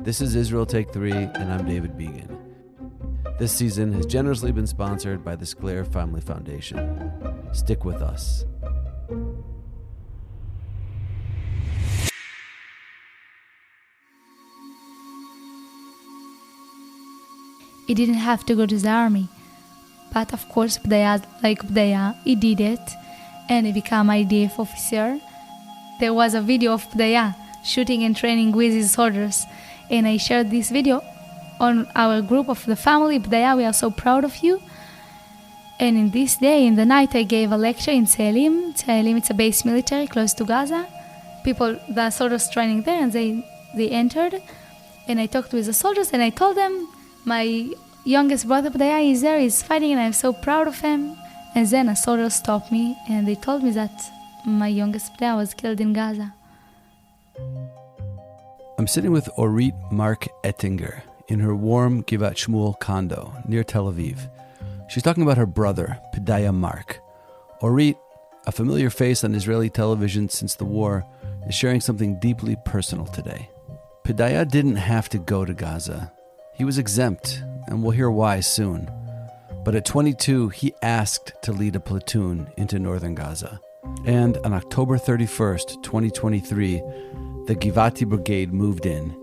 This is Israel Take 3, and I'm David Began. This season has generously been sponsored by the Sclair Family Foundation. Stick with us. He didn't have to go to the army. But of course, Bdaya, he did it, and he became IDF officer. There was a video of Bdaya shooting and training with his soldiers, and I shared this video on our group of the family. Bdaya, we are so proud of you. And in this day, in the night, I gave a lecture in Tzelim. Tzelim, it's a base military close to Gaza. The soldiers training there, and they entered, and I talked with the soldiers, and I told them, my youngest brother Bdaya is there, he's fighting, and I'm so proud of him. And then a soldier stopped me, and they told me that my youngest Bdaya was killed in Gaza. I'm sitting with Orit Mark Ettinger in her warm Givat Shmuel condo near Tel Aviv. She's talking about her brother, Bdaya Mark. Orit, a familiar face on Israeli television since the war, is sharing something deeply personal today. Bdaya didn't have to go to Gaza. He was exempt, and we'll hear why soon. But at 22, he asked to lead a platoon into northern Gaza. And on October 31st, 2023, the Givati Brigade moved in.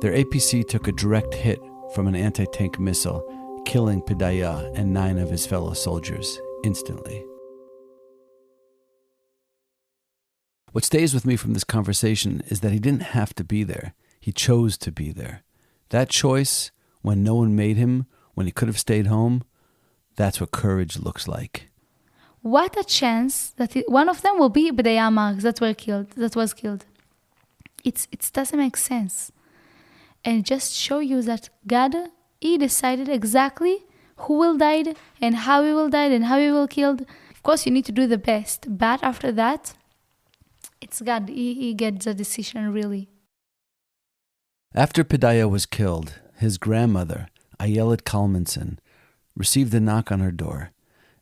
Their APC took a direct hit from an anti-tank missile, killing Bdaya and 9 of his fellow soldiers instantly. What stays with me from this conversation is that he didn't have to be there. He chose to be there. That choice, when no one made him, when he could have stayed home, that's what courage looks like. What a chance that one of them will be Bdaya Mark that was killed. It doesn't make sense. And just show you that God, He decided exactly who will die and how he will die and how he will killed. Of course, you need to do the best. But after that, it's God. He gets the decision, really. After Bdaya was killed, his grandmother, Ayelet Kalmanson, received a knock on her door,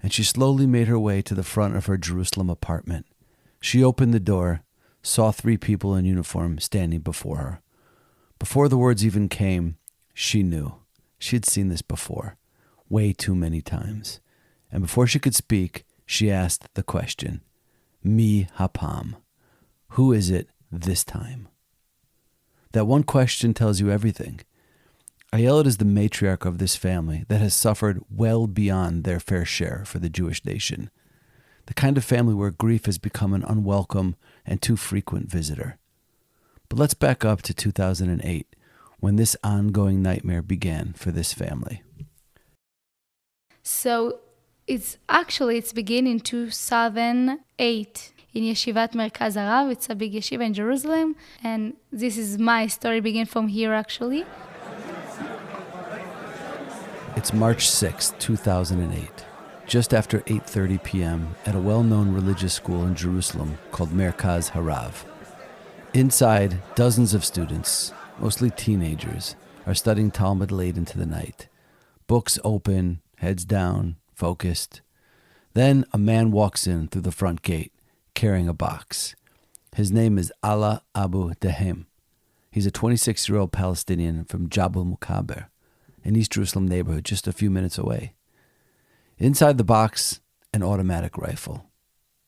and she slowly made her way to the front of her Jerusalem apartment. She opened the door, saw 3 people in uniform standing before her. Before the words even came, she knew. She had seen this before, way too many times. And before she could speak, she asked the question, Mi hapam? Who is it this time? That one question tells you everything. Ayelet is the matriarch of this family that has suffered well beyond their fair share for the Jewish nation. The kind of family where grief has become an unwelcome and too frequent visitor. But let's back up to 2008, when this ongoing nightmare began for this family. So it's beginning in 2008 in Yeshivat Merkaz Harav. It's a big yeshiva in Jerusalem, and this is my story begin from here actually. It's March 6, 2008, just after 8:30 p.m. at a well-known religious school in Jerusalem called Merkaz Harav. Inside, dozens of students, mostly teenagers, are studying Talmud late into the night. Books open, heads down, focused. Then a man walks in through the front gate, carrying a box. His name is Ala Abu Dehem. He's a 26-year-old Palestinian from Jabal Mukaber, an East Jerusalem neighborhood just a few minutes away. Inside the box, an automatic rifle.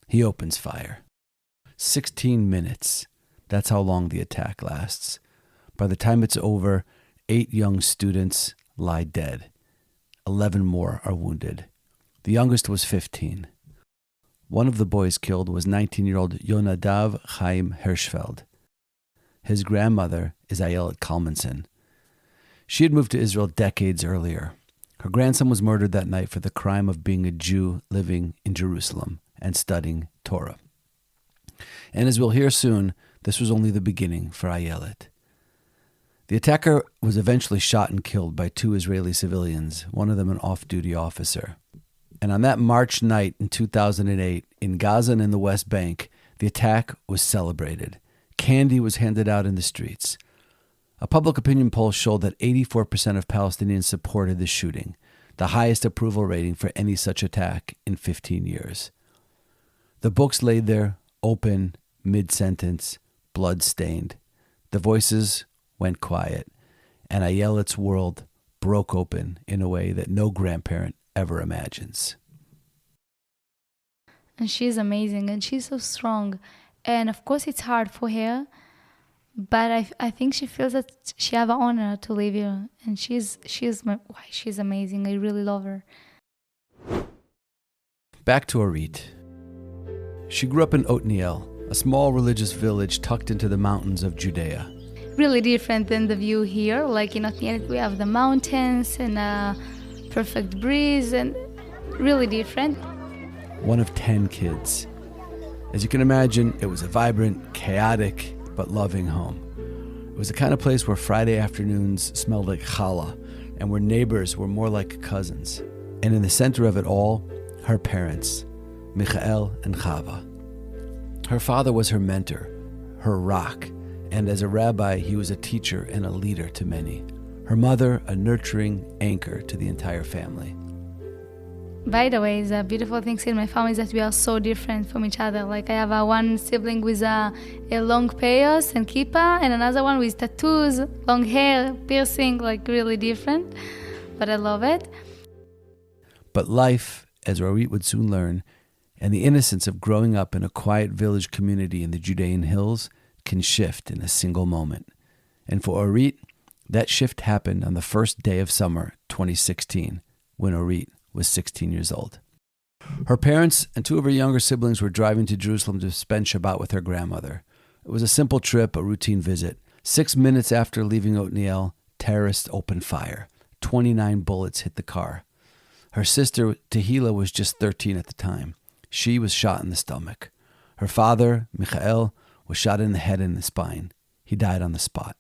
He opens fire. 16 minutes. That's how long the attack lasts. By the time it's over, 8 young students lie dead. 11 more are wounded. The youngest was 15. One of the boys killed was 19-year-old Yonadav Chaim Hirschfeld. His grandmother is Ayelet Kalmanson. She had moved to Israel decades earlier. Her grandson was murdered that night for the crime of being a Jew living in Jerusalem and studying Torah. And as we'll hear soon, this was only the beginning for Ayelet. The attacker was eventually shot and killed by 2 Israeli civilians, one of them an off-duty officer. And on that March night in 2008, in Gaza and in the West Bank, the attack was celebrated. Candy was handed out in the streets. A public opinion poll showed that 84% of Palestinians supported the shooting, the highest approval rating for any such attack in 15 years. The books laid there, open, mid-sentence, blood-stained. The voices went quiet. and Ayelet's world broke open in a way that no grandparent ever imagines. And she's amazing, and she's so strong. And of course it's hard for her, but I think she feels that she have an honor to live here. And she's amazing. I really love her. Back to Orit. She grew up in Otniel, a small religious village tucked into the mountains of Judea. Really different than the view here. Like in Otniel, we have the mountains and a perfect breeze, and really different. One of 10 kids. As you can imagine, it was a vibrant, chaotic, but loving home. It was the kind of place where Friday afternoons smelled like challah, and where neighbors were more like cousins. And in the center of it all, her parents, Michael and Chava. Her father was her mentor, her rock, and as a rabbi, he was a teacher and a leader to many. Her mother, a nurturing anchor to the entire family. By the way, the beautiful thing in my family is that we are so different from each other. Like I have one sibling with a long payos and kippah, and another one with tattoos, long hair, piercing, like really different. But I love it. But life, as Orit would soon learn, and the innocence of growing up in a quiet village community in the Judean hills can shift in a single moment. And for Orit, that shift happened on the first day of summer 2016, when Orit was 16 years old. Her parents and two of her younger siblings were driving to Jerusalem to spend Shabbat with her grandmother. It was a simple trip, a routine visit. 6 minutes after leaving Otniel, terrorists opened fire. 29 bullets hit the car. Her sister, Tehila, was just 13 at the time. She was shot in the stomach. Her father, Michael, was shot in the head and the spine. He died on the spot.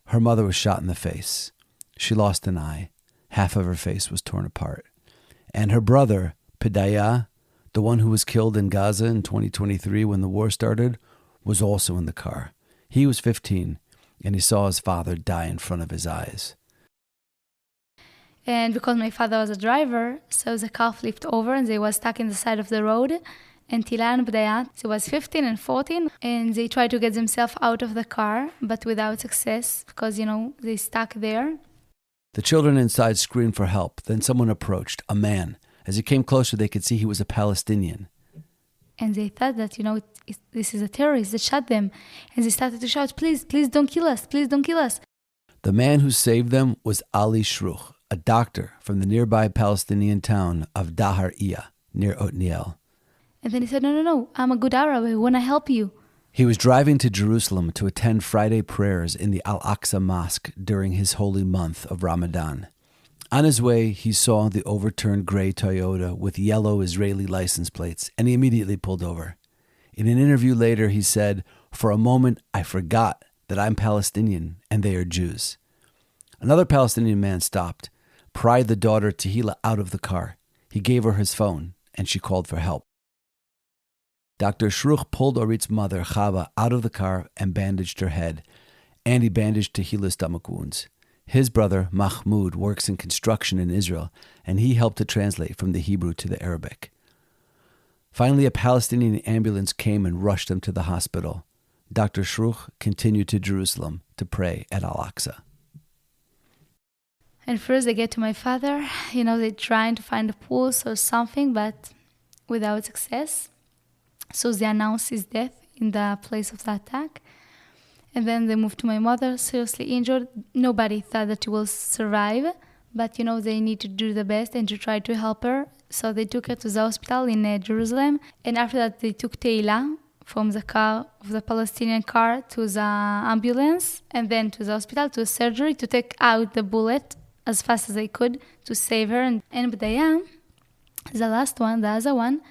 Her mother was shot in the face. She lost an eye. Half of her face was torn apart. And her brother, Pedaya, the one who was killed in Gaza in 2023 when the war started, was also in the car. He was 15, and he saw his father die in front of his eyes. And because my father was a driver, so the car flipped over and they were stuck in the side of the road. And Tila and Bdaya, they was 15 and 14, and they tried to get themselves out of the car, but without success, because, they stuck there. The children inside screamed for help. Then someone approached, a man. As he came closer, they could see he was a Palestinian. And they thought that, this is a terrorist that shot them. And they started to shout, please don't kill us, please don't kill us. The man who saved them was Ali Shruch, a doctor from the nearby Palestinian town of Dahar-Iya, near Otniel. And then he said, no, I'm a good Arab, I want to help you. He was driving to Jerusalem to attend Friday prayers in the Al-Aqsa Mosque during his holy month of Ramadan. On his way, he saw the overturned gray Toyota with yellow Israeli license plates, and he immediately pulled over. In an interview later, he said, "For a moment, I forgot that I'm Palestinian and they are Jews." Another Palestinian man stopped, pried the daughter Tehila out of the car. He gave her his phone, and she called for help. Dr. Shruch pulled Orit's mother, Chava, out of the car and bandaged her head, and he bandaged Tehila's stomach wounds. His brother, Mahmoud, works in construction in Israel, and he helped to translate from the Hebrew to the Arabic. Finally, a Palestinian ambulance came and rushed them to the hospital. Dr. Shruch continued to Jerusalem to pray at Al-Aqsa. And first they get to my father, they're trying to find a pulse or something, but without success. So they announced his death in the place of the attack. And then they moved to my mother, seriously injured. Nobody thought that she will survive, but they need to do the best and to try to help her. So they took her to the hospital in Jerusalem. And after that, they took Teila from the car, of the Palestinian car, to the ambulance, and then to the hospital, to a surgery, to take out the bullet as fast as they could to save her. And Bdaya, the last one, the other one,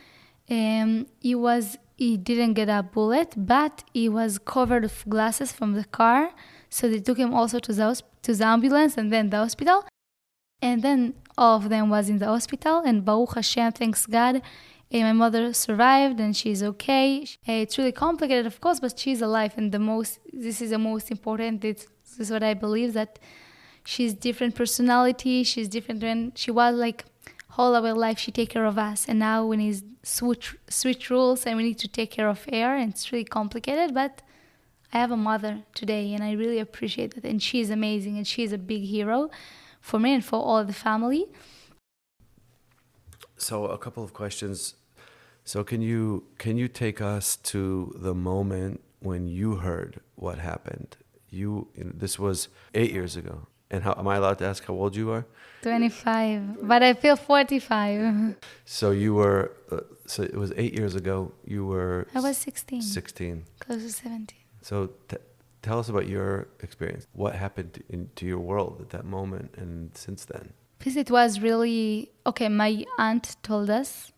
he didn't get a bullet, but he was covered with glasses from the car. So they took him also to the ambulance and then the hospital. And then all of them was in the hospital, and Baruch Hashem, thanks God, my mother survived and she's okay. It's really complicated, of course, but she's alive, and this is the most important. This is what I believe, that she's different personality. She's different when she was like all our life. She take care of us, and now when he's switch rules and we need to take care of her, and it's really complicated. But I have a mother today, and I really appreciate that. And she's amazing, and she's a big hero for me and for all the family. So a couple of questions. So can you take us to the moment when you heard what happened? This was 8 years ago. And how am I allowed to ask how old you are? 25, but I feel 45. So you were. So it was 8 years ago. You were. I was 16. 16. Close to 17. So tell us about your experience. What happened to your world at that moment and since then? Because it was really okay. My aunt told us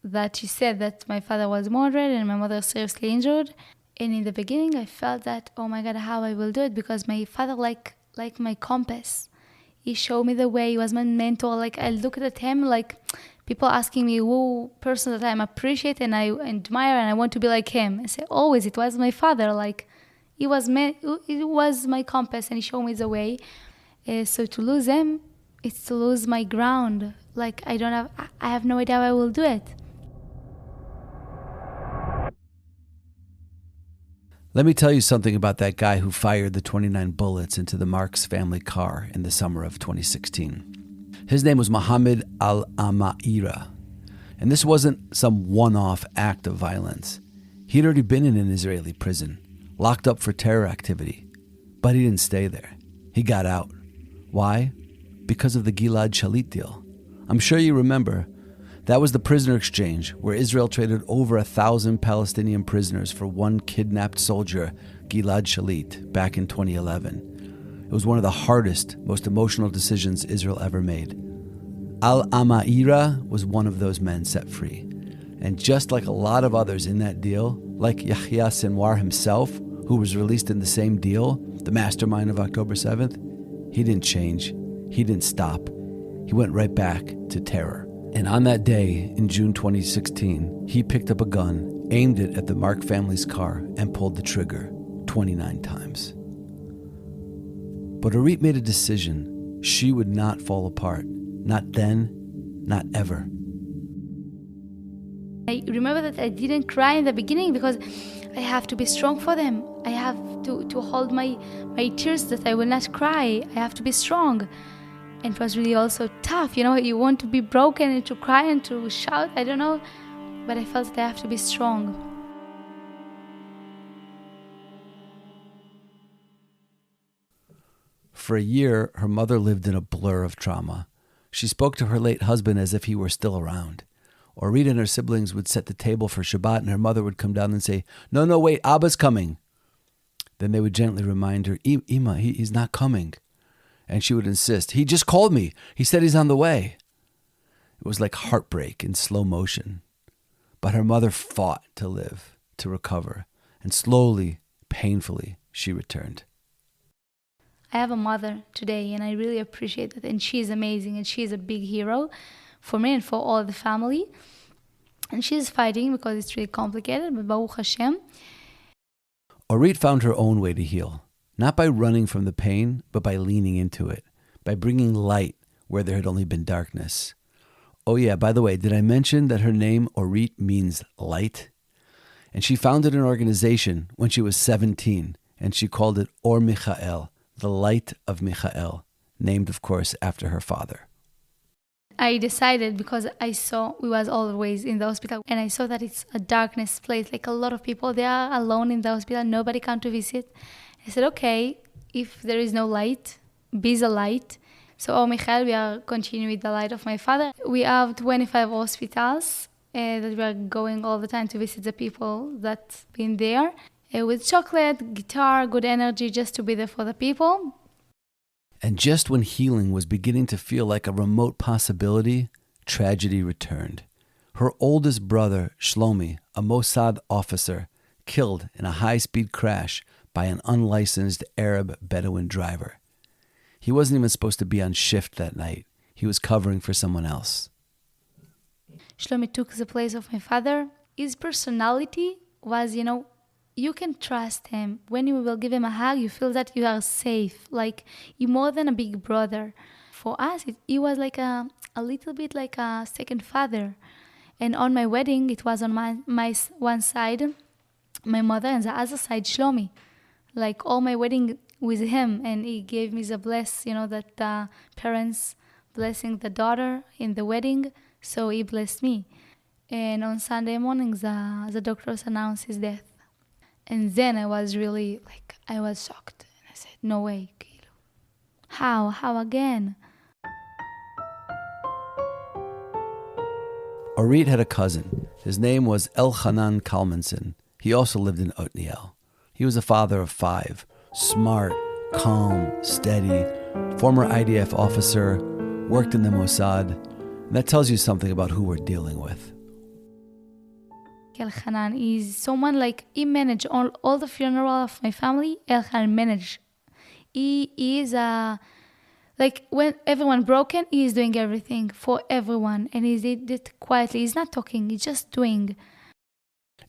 that she said that my father was murdered and my mother seriously injured. And in the beginning, I felt that, oh my God, how I will do it, because my father like my compass. He showed me the way. He was my mentor. Like, I looked at him like people asking me who person that I appreciate and I admire and I want to be like him. I say always it was my father. Like, it was my compass, and he showed me the way. So to lose him, it's to lose my ground. Like, I have no idea how I will do it. Let me tell you something about that guy who fired the 29 bullets into the Marks family car in the summer of 2016. His name was Mohammed al-Amaira, and this wasn't some one-off act of violence. He'd already been in an Israeli prison, locked up for terror activity, but he didn't stay there. He got out. Why? Because of the Gilad Shalit deal. I'm sure you remember. That was the prisoner exchange where Israel traded over 1,000 Palestinian prisoners for one kidnapped soldier, Gilad Shalit, back in 2011. It was one of the hardest, most emotional decisions Israel ever made. Al-Amaira was one of those men set free. And just like a lot of others in that deal, like Yahya Sinwar himself, who was released in the same deal, the mastermind of October 7th, he didn't change. He didn't stop. He went right back to terror. And on that day, in June 2016, he picked up a gun, aimed it at the Mark family's car, and pulled the trigger 29 times. But Orit made a decision. She would not fall apart. Not then, not ever. I remember that I didn't cry in the beginning because I have to be strong for them. I have to hold my tears, that I will not cry. I have to be strong. And it was really also tough, you want to be broken and to cry and to shout, I don't know. But I felt that I have to be strong. For a year, her mother lived in a blur of trauma. She spoke to her late husband as if he were still around. Orit and her siblings would set the table for Shabbat, and her mother would come down and say, No, wait, Abba's coming. Then they would gently remind her, Ima, he's not coming. And she would insist, he just called me. He said he's on the way. It was like heartbreak in slow motion. But her mother fought to live, to recover. And slowly, painfully, she returned. I have a mother today, and I really appreciate that. And she's amazing, and she's a big hero for me and for all the family. And she's fighting because it's really complicated, but Baruch Hashem. Orit found her own way to heal. Not by running from the pain, but by leaning into it, by bringing light where there had only been darkness. Oh yeah, by the way, did I mention that her name, Orit, means light? And she founded an organization when she was 17, and she called it Or Michael, the light of Michael, named, of course, after her father. I decided because I saw we was always in the hospital, and I saw that it's a darkness place. Like a lot of people, they are alone in the hospital, nobody come to visit. I said, okay, if there is no light, be the light. So, oh, Michael, we are continuing with the light of my father. We have 25 hospitals that we are going all the time to visit the people that been there. With chocolate, guitar, good energy, just to be there for the people. And just when healing was beginning to feel like a remote possibility, tragedy returned. Her oldest brother, Shlomi, a Mossad officer, killed in a high-speed crash by an unlicensed Arab Bedouin driver. He wasn't even supposed to be on shift that night. He was covering for someone else. Shlomi took the place of my father. His personality was, you can trust him. When you will give him a hug, you feel that you are safe. Like, you're more than a big brother. For us, he was like a little bit like a second father. And on my wedding, it was on my one side, my mother, and the other side, Shlomi. like all my wedding with him, and he gave me the bless, that the parents blessing the daughter in the wedding, so he blessed me. And on Sunday morning, the doctors announced his death. And then I was really, I was shocked. And I said, no way, כאילו. How again? Orit had a cousin. His name was Elchanan Kalmanson. He also lived in Otniel. He was a father of 5, smart, calm, steady, former IDF officer, worked in the Mossad. And that tells you something about who we're dealing with. Elchanan is someone he managed all the funeral of my family. Elchanan managed. He is when everyone broken, he is doing everything for everyone, and he did it quietly. He's not talking; he's just doing.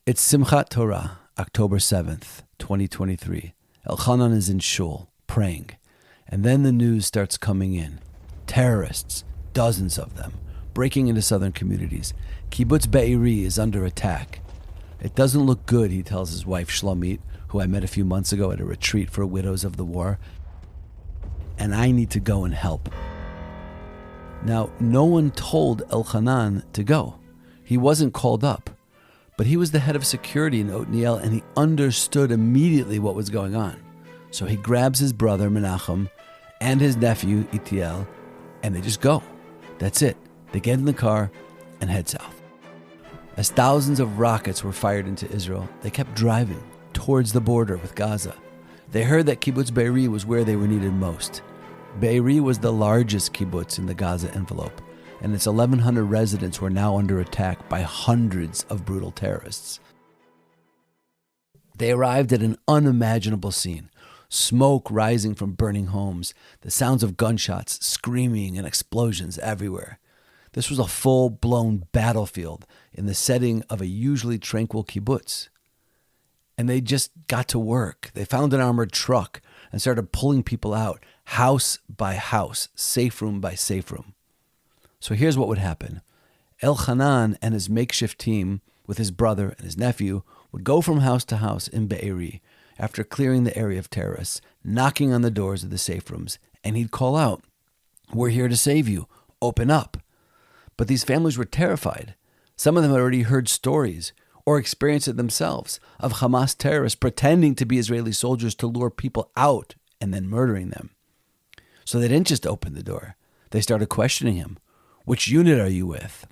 It's Simchat Torah, October 7th, 2023. Elchanan is in shul praying, and then the news starts coming in. Terrorists, dozens of them, breaking into southern communities. Kibbutz Be'eri is under attack. It doesn't look good, he tells his wife Shlomit, who I met a few months ago at a retreat for widows of the war. And I need to go and help. Now, no one told Elchanan to go. He wasn't called up. But he was the head of security in Otniel, and he understood immediately what was going on. So he grabs his brother Menachem and his nephew Itiel, and they just go. That's it. They get in the car and head south. As thousands of rockets were fired into Israel, they kept driving towards the border with Gaza. They heard that Kibbutz Be'eri was where they were needed most. Be'eri was the largest kibbutz in the Gaza envelope, and its 1,100 residents were now under attack by hundreds of brutal terrorists. They arrived at an unimaginable scene. Smoke rising from burning homes, the sounds of gunshots, screaming, and explosions everywhere. This was a full-blown battlefield in the setting of a usually tranquil kibbutz. And they just got to work. They found an armored truck and started pulling people out, house by house, safe room by safe room. So here's what would happen. Elchanan and his makeshift team, with his brother and his nephew, would go from house to house in Be'eri after clearing the area of terrorists, knocking on the doors of the safe rooms, and he'd call out, "We're here to save you. Open up." But these families were terrified. Some of them had already heard stories or experienced it themselves of Hamas terrorists pretending to be Israeli soldiers to lure people out and then murdering them. So they didn't just open the door. They started questioning him. "Which unit are you with?"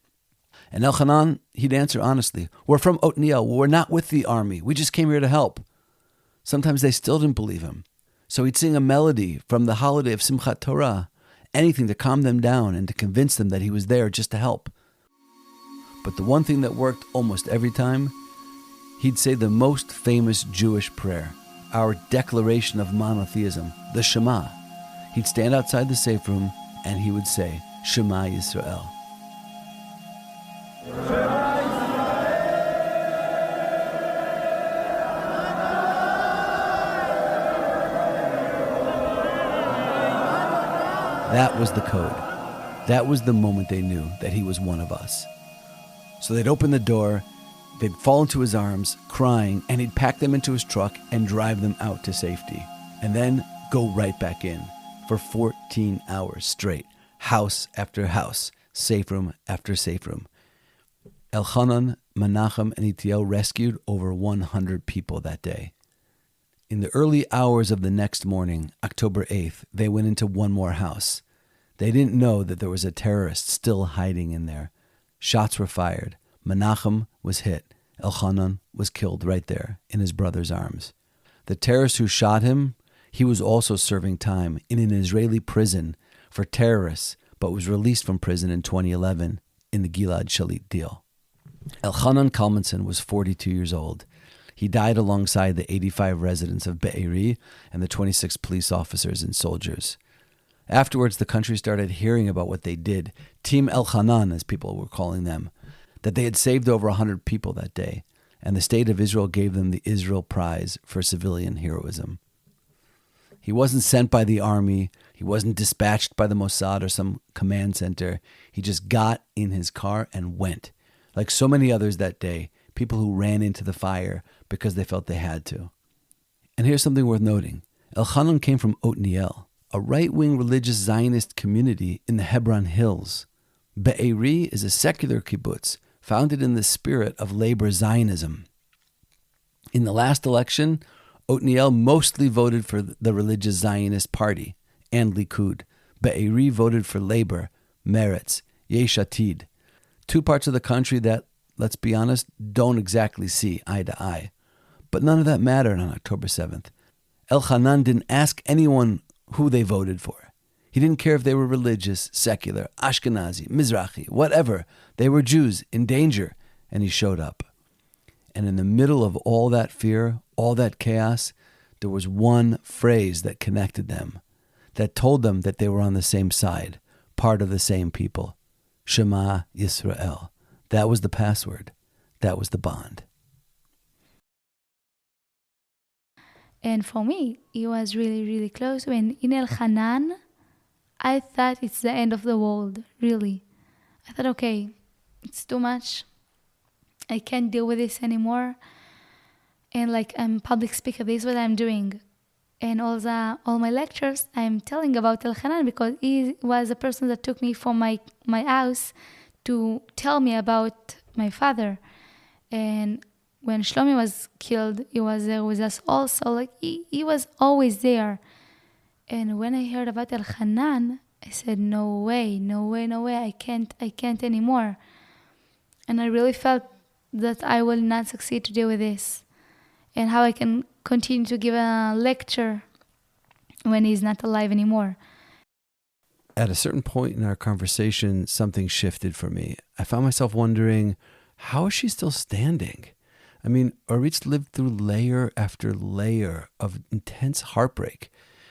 And Elchanan, he'd answer honestly, "We're from Otniel. We're not with the army. We just came here to help." Sometimes they still didn't believe him. So he'd sing a melody from the holiday of Simchat Torah, anything to calm them down and to convince them that he was there just to help. But the one thing that worked almost every time, he'd say the most famous Jewish prayer, our declaration of monotheism, the Shema. He'd stand outside the safe room and he would say, "Shema Yisrael." That was the code. That was the moment they knew that he was one of us. So they'd open the door, they'd fall into his arms, crying, and he'd pack them into his truck and drive them out to safety. And then go right back in for 14 hours straight, house after house, safe room after safe room. Elchanan, Menachem, and Itiel rescued over 100 people that day. In the early hours of the next morning, October 8th, they went into one more house. They didn't know that there was a terrorist still hiding in there. Shots were fired. Menachem was hit. Elchanan was killed right there in his brother's arms. The terrorist who shot him, he was also serving time in an Israeli prison for terrorists, but was released from prison in 2011 in the Gilad Shalit deal. Elchanan Kalmanson was 42 years old. He died alongside the 85 residents of Be'eri and the 26 police officers and soldiers. Afterwards, the country started hearing about what they did, Team Elchanan, as people were calling them, that they had saved over 100 people that day, and the state of Israel gave them the Israel Prize for civilian heroism. He wasn't sent by the army. He wasn't dispatched by the Mossad or some command center. He just got in his car and went. Like so many others that day, people who ran into the fire because they felt they had to. And here's something worth noting. Elchanan came from Otniel, a right-wing religious Zionist community in the Hebron Hills. Be'eri is a secular kibbutz founded in the spirit of labor Zionism. In the last election, Otniel mostly voted for the religious Zionist party and Likud. Be'eri voted for Labor, Meretz, Yesh Atid. Two parts of the country that, let's be honest, don't exactly see eye to eye. But none of that mattered on October 7th. Elchanan didn't ask anyone who they voted for. He didn't care if they were religious, secular, Ashkenazi, Mizrahi, whatever. They were Jews in danger, and he showed up. And in the middle of all that fear, all that chaos, there was one phrase that connected them, that told them that they were on the same side, part of the same people. Shema Yisrael. That was the password. That was the bond. And for me, it was really, really close. When in Elchanan, I thought it's the end of the world, really. I thought, okay, it's too much. I can't deal with this anymore. And like, I'm a public speaker, this is what I'm doing. And all my lectures, I'm telling about Elchanan because he was the person that took me from my house to tell me about my father. And when Shlomi was killed, he was there with us also. Like he was always there. And when I heard about Elchanan, I said, no way, I can't anymore. And I really felt that I will not succeed to deal with this. And how I can continue to give a lecture when he's not alive anymore. At a certain point in our conversation, something shifted for me. I found myself wondering, how is she still standing? I mean, Orit's lived through layer after layer of intense heartbreak.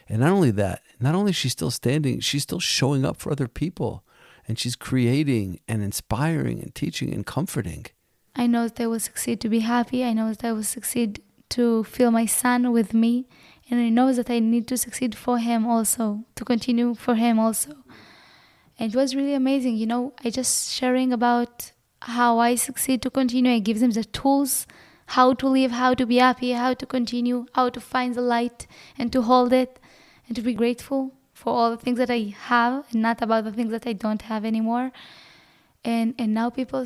And not only that, not only is she still standing, she's still showing up for other people. And she's creating and inspiring and teaching and comforting. I know that I will succeed to be happy. I know that I will succeed to feel my son with me. And I know that I need to succeed for him also, to continue for him also. And it was really amazing. You know, I just sharing about how I succeed to continue. I give them the tools, how to live, how to be happy, how to continue, how to find the light and to hold it and to be grateful for all the things that I have and not about the things that I don't have anymore. And now people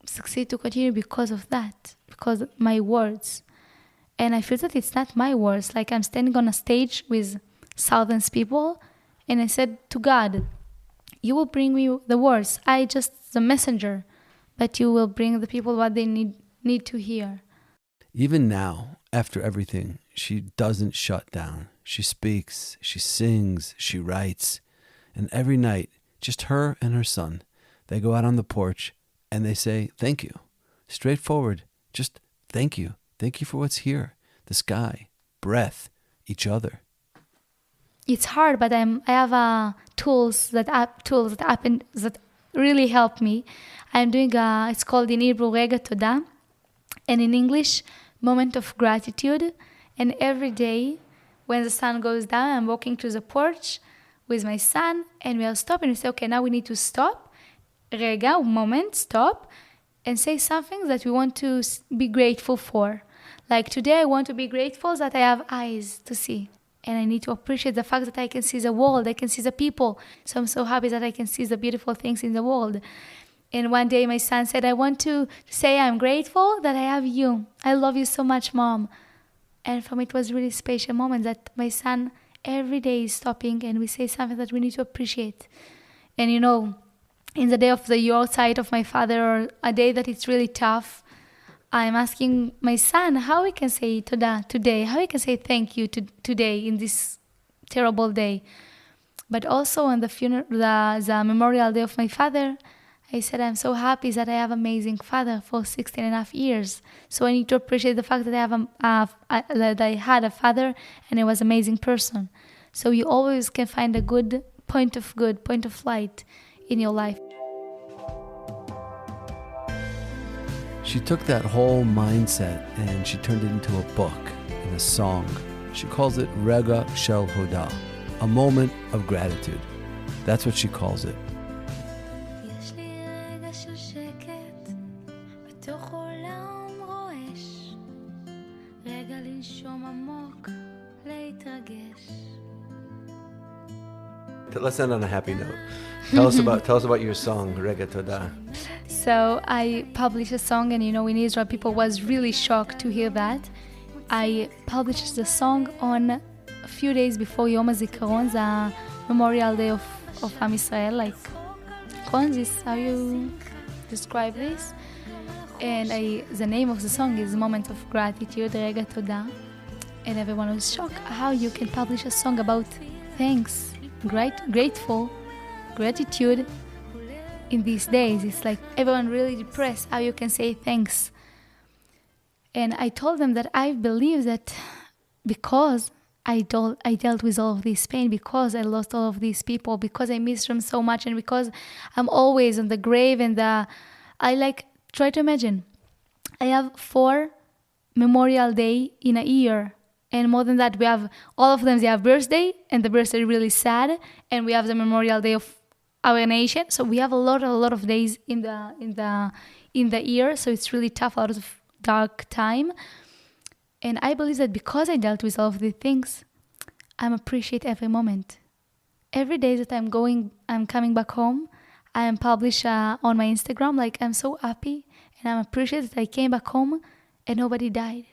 succeed to continue because of that, because of my words. And I feel that it's not my words. Like I'm standing on a stage with thousands of people and I said to God, you will bring me the words. I just the messenger, but you will bring the people what they need to hear. Even now, after everything, she doesn't shut down. She speaks, she sings, she writes. And every night, just her and her son, they go out on the porch and they say, thank you. Straightforward, just thank you. Thank you for what's here. The sky, breath, each other. It's hard, but I have tools that really help me. I'm doing it's called in Hebrew Rega Toda, and in English, moment of gratitude. And every day, when the sun goes down, I'm walking to the porch with my son, and we'll stop and we say, okay, now we need to stop. Rega, moment, stop, and say something that we want to be grateful for. Like today, I want to be grateful that I have eyes to see. And I need to appreciate the fact that I can see the world, I can see the people. So I'm so happy that I can see the beautiful things in the world. And one day my son said, I want to say I'm grateful that I have you. I love you so much, Mom. And for me, it was a really special moment that my son every day is stopping and we say something that we need to appreciate. And you know, in the day of the yahrzeit of my father, or a day that it's really tough, I'm asking my son how we can say toda today, how we can say thank you today in this terrible day. But also on the funeral, the memorial day of my father, I said I'm so happy that I have an amazing father for 16 and a half years. So I need to appreciate the fact that that I had a father and he was an amazing person. So you always can find a good point of light in your life. She took that whole mindset and she turned it into a book and a song. She calls it Rega Shel Hoda, a moment of gratitude. That's what she calls it. רגע לנשום עמוק let's end on a happy note. Tell us about your song, Rega Toda. So I published a song, and in Israel, people was really shocked to hear that. I published the song on a few days before Yom HaZikaron, the Memorial Day of Am Yisrael. Like, this how you describe this? And the name of the song is Moment of Gratitude, Rega Toda. And everyone was shocked how you can publish a song about thanks, grateful, gratitude. In these days, it's like everyone really depressed, how you can say thanks. And I told them that I believe that because I dealt with all of this pain, because I lost all of these people, because I missed them so much, and because I'm always on the grave and try to imagine, I have 4 Memorial Day in a year. And more than that, we have all of them, they have birthday, and the birthday is really sad, and we have the Memorial Day of our nation. So we have a lot of days in the year. So it's really tough, a lot of dark time. And I believe that because I dealt with all of these things, I appreciate every moment. Every day that I'm coming back home, I am publish on my Instagram, like I'm so happy, and I'm appreciated that I came back home and nobody died,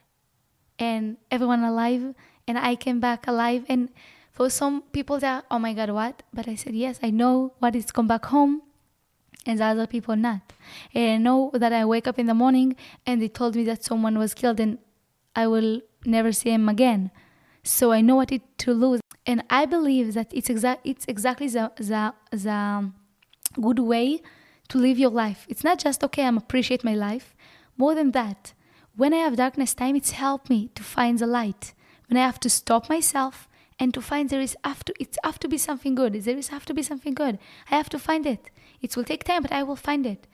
and everyone alive, and I came back alive. And for some people, they're, oh my God, what? But I said, yes, I know what is come back home, and the other people not. And I know that I wake up in the morning and they told me that someone was killed and I will never see him again. So I know what it to lose. And I believe that it's exactly the good way to live your life. It's not just, okay, I'm appreciate my life. More than that, when I have darkness time, it's helped me to find the light. When I have to stop myself and to find it have to be something good. There have to be something good. I have to find it. It will take time, but I will find it.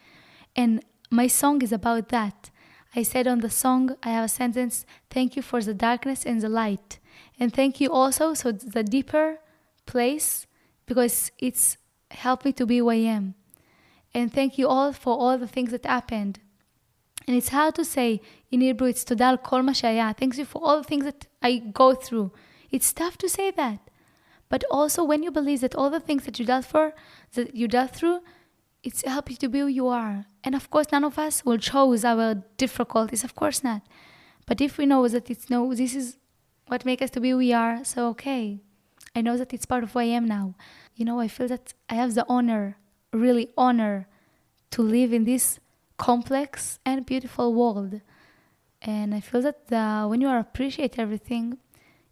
And my song is about that. I said on the song, I have a sentence, thank you for the darkness and the light. And thank you also for the deeper place, because it's helped me to be who I am. And thank you all for all the things that happened. And it's hard to say in Hebrew, it's תודה על כל מה שהיה. Thank you for all the things that I go through. It's tough to say that. But also when you believe that all the things that you dealt through, it's helped you to be who you are. And of course, none of us will choose our difficulties. Of course not. But if we know that this is what makes us to be who we are, so okay. I know that it's part of who I am now. I feel that I have the honor, really honor, to live in this complex and beautiful world. And I feel that when you appreciate everything,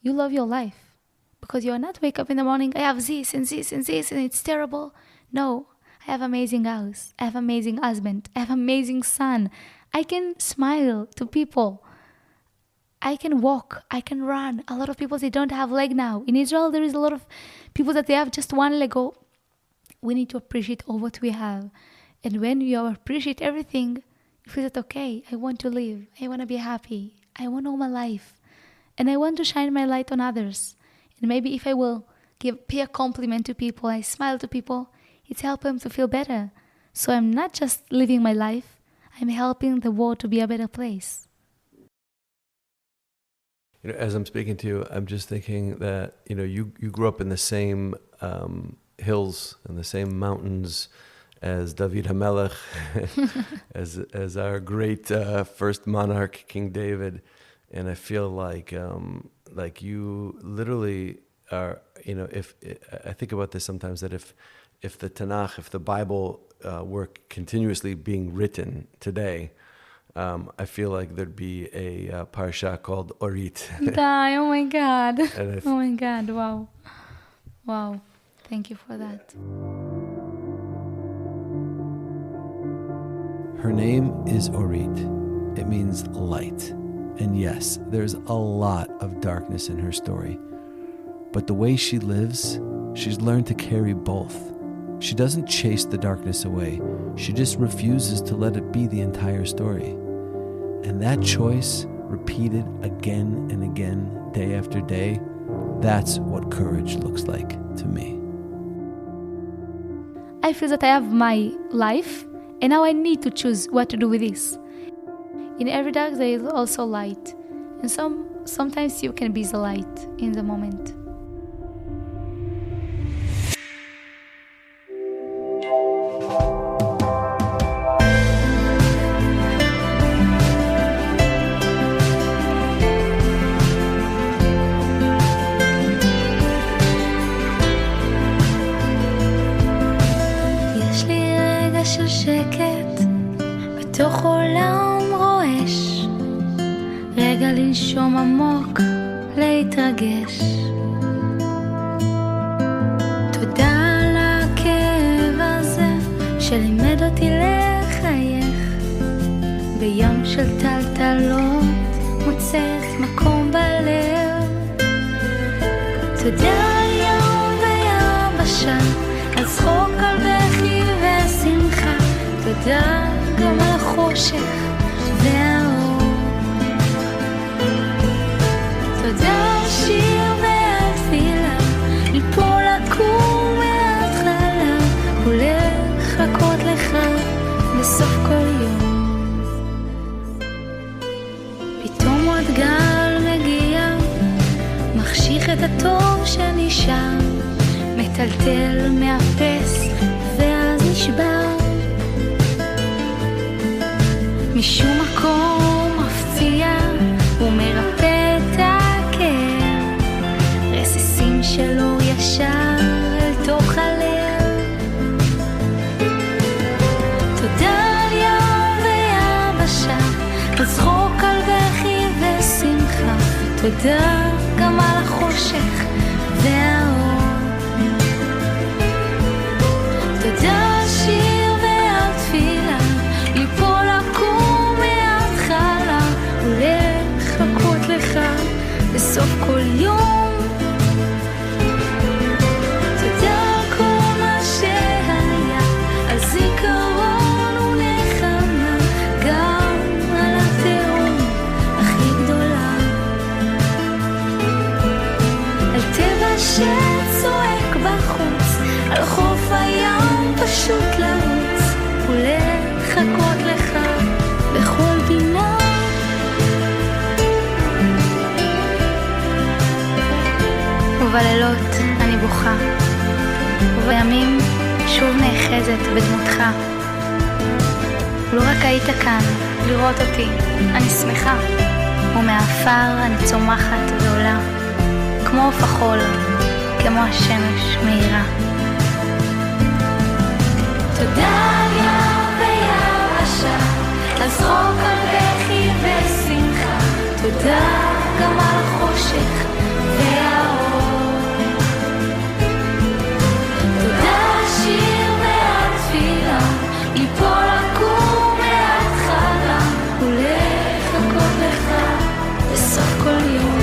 you love your life. Because you are not wake up in the morning, I have this and this and this and it's terrible. No, I have amazing house. I have amazing husband. I have amazing son. I can smile to people. I can walk. I can run. A lot of people, they don't have leg now. In Israel, there is a lot of people that they have just one leg. We need to appreciate all what we have. And when you appreciate everything, you feel that, okay, I want to live. I want to be happy. I want all my life. And I want to shine my light on others. And maybe if I will pay a compliment to people, I smile to people, it's helping them to feel better. So I'm not just living my life, I'm helping the world to be a better place. As I'm speaking to you, I'm just thinking that, you grew up in the same hills and the same mountains as David HaMelech, as our great first monarch, King David. And I feel like you literally are, if I think about this sometimes, that if the Tanakh, if the Bible were continuously being written today, I feel like there'd be a parsha called Orit. Oh my God. Oh my God. Wow. Wow. Thank you for that. Her name is Orit. It means light. And yes, there's a lot of darkness in her story. But the way she lives, she's learned to carry both. She doesn't chase the darkness away. She just refuses to let it be the entire story. And that choice, repeated again and again, day after day, that's what courage looks like to me. I feel that I have my life, and now I need to choose what to do with this. In every dark, there is also light. And sometimes you can be the light in the moment. בתוך עולם רועש, רגע לנשום עמוק, להתרגש. תודה על הכאב הזה שלימד אותי לחייך, בים של טלטלות מוצאת מקום בלב. תודה על ים ויבשה, על צחוק, על בכי ושמחה. תודה גם על החושך והאור. תודה על שיר ועל תפילה, ליפול לקום מההתחלה ולחכות לך בסוף כל יום. פתאום עוד גל מגיע, מחשיך את הטוב שנשאר, מטלטל, מאפס ואז נשבר. משום מקום מפציע ומרפא את הכאב, רסיסים של אור ישר אל תוך הלב. תודה על ים ויבשה, על צחוק, על בכי ושמחה. תודה גם על החושך והאור. תודה על שיר ועל תפילה, ליפול לקום מההתחלה ולחכות לך בסוף כל יום. תודה על כל מה שהיה, על זיכרון ונחמה, גם על התהום הכי גדולה, על טבע שצועק בחוץ, על חוף הים פשוט לרוץ ולחכות לך בכל פינה. ובלילות אני בוכה, ובימים שוב נאחזת בדמותך. לא רק היית כאן לראות אותי, אני שמחה, ומהעפר אני צומחת ועולה, כמו עוף החול, כמו השמש מאירה. תודה על ים ויבשה, על צחוק, על בכי ושמחה. תודה גם על החושך והאור. תודה על שיר ועל תפילה, ליפול לקום מההתחלה ולחכות לך בסוף כל יום.